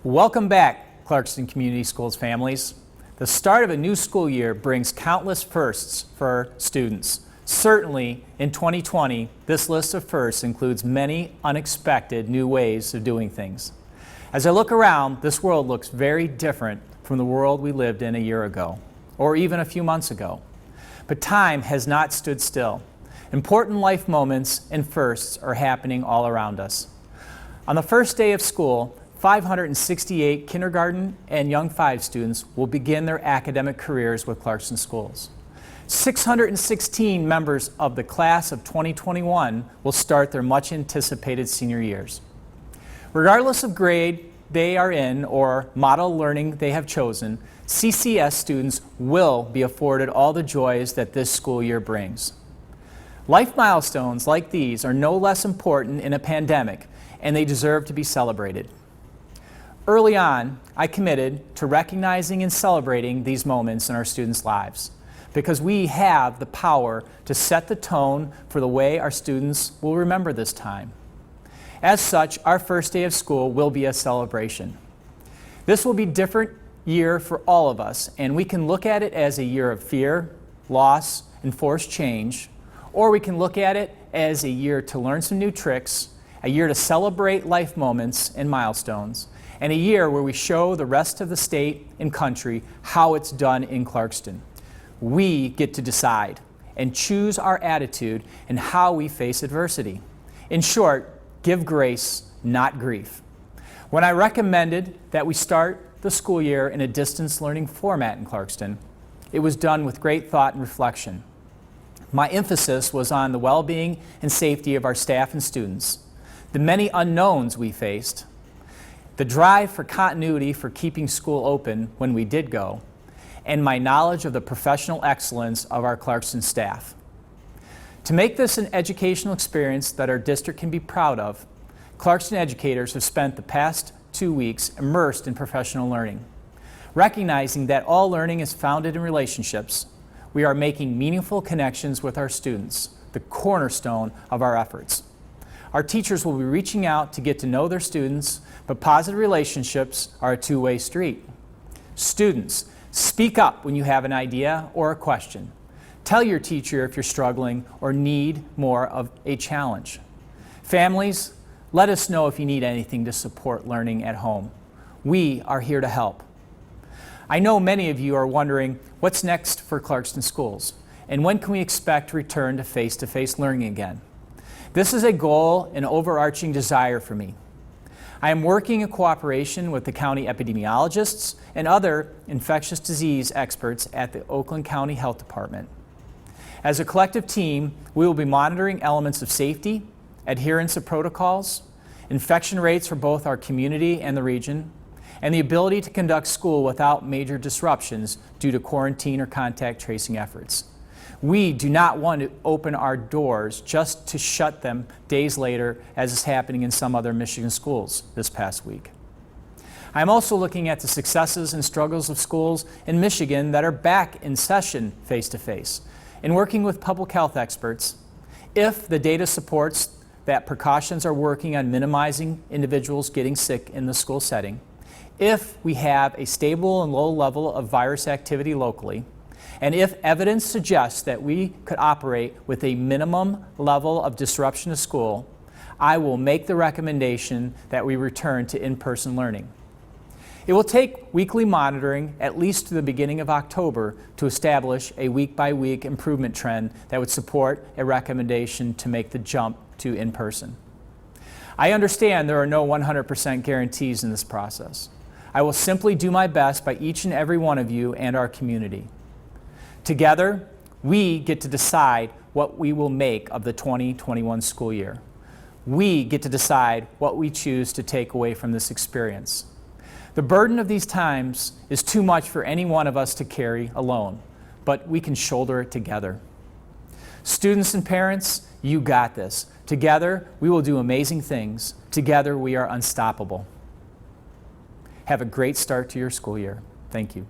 Welcome back, Clarkston Community Schools families. The start of a new school year brings countless firsts for students. Certainly, in 2020, this list of firsts includes many unexpected new ways of doing things. As I look around, this world looks very different from the world we lived in a year ago, or even a few months ago. But time has not stood still. Important life moments and firsts are happening all around us. On the first day of school, 568 kindergarten and Young 5 students will begin their academic careers with Clarkston Schools. 616 members of the class of 2021 will start their much anticipated senior years. Regardless of grade they are in or model learning they have chosen, CCS students will be afforded all the joys that this school year brings. Life milestones like these are no less important in a pandemic, and they deserve to be celebrated. Early on, I committed to recognizing and celebrating these moments in our students' lives because we have the power to set the tone for the way our students will remember this time. As such, our first day of school will be a celebration. This will be a different year for all of us, and we can look at it as a year of fear, loss, and forced change, or we can look at it as a year to learn some new tricks, a year to celebrate life moments and milestones, and a year where we show the rest of the state and country how it's done in Clarkston. We get to decide and choose our attitude and how we face adversity. In short, give grace, not grief. When I recommended that we start the school year in a distance learning format in Clarkston, it was done with great thought and reflection. My emphasis was on the well-being and safety of our staff and students, the many unknowns we faced, the drive for continuity for keeping school open when we did go, and my knowledge of the professional excellence of our Clarkston staff. To make this an educational experience that our district can be proud of, Clarkston educators have spent the past 2 weeks immersed in professional learning. Recognizing that all learning is founded in relationships, we are making meaningful connections with our students, the cornerstone of our efforts. Our teachers will be reaching out to get to know their students, but positive relationships are a two-way street. Students, speak up when you have an idea or a question. Tell your teacher if you're struggling or need more of a challenge. Families, let us know if you need anything to support learning at home. We are here to help. I know many of you are wondering what's next for Clarkston Schools and when can we expect to return to face-to-face learning again. This is a goal and overarching desire for me. I am working in cooperation with the county epidemiologists and other infectious disease experts at the Oakland County Health Department. As a collective team, we will be monitoring elements of safety, adherence of protocols, infection rates for both our community and the region, and the ability to conduct school without major disruptions due to quarantine or contact tracing efforts. We do not want to open our doors just to shut them days later, as is happening in some other Michigan schools this past week. I'm also looking at the successes and struggles of schools in Michigan that are back in session face-to-face and working with public health experts. If the data supports that precautions are working on minimizing individuals getting sick in the school setting, if we have a stable and low level of virus activity locally, and if evidence suggests that we could operate with a minimum level of disruption to school, I will make the recommendation that we return to in-person learning. It will take weekly monitoring at least to the beginning of October to establish a week-by-week improvement trend that would support a recommendation to make the jump to in-person. I understand there are no 100% guarantees in this process. I will simply do my best by each and every one of you and our community. Together, we get to decide what we will make of the 2021 school year. We get to decide what we choose to take away from this experience. The burden of these times is too much for any one of us to carry alone, but we can shoulder it together. Students and parents, you got this. Together, we will do amazing things. Together, we are unstoppable. Have a great start to your school year. Thank you.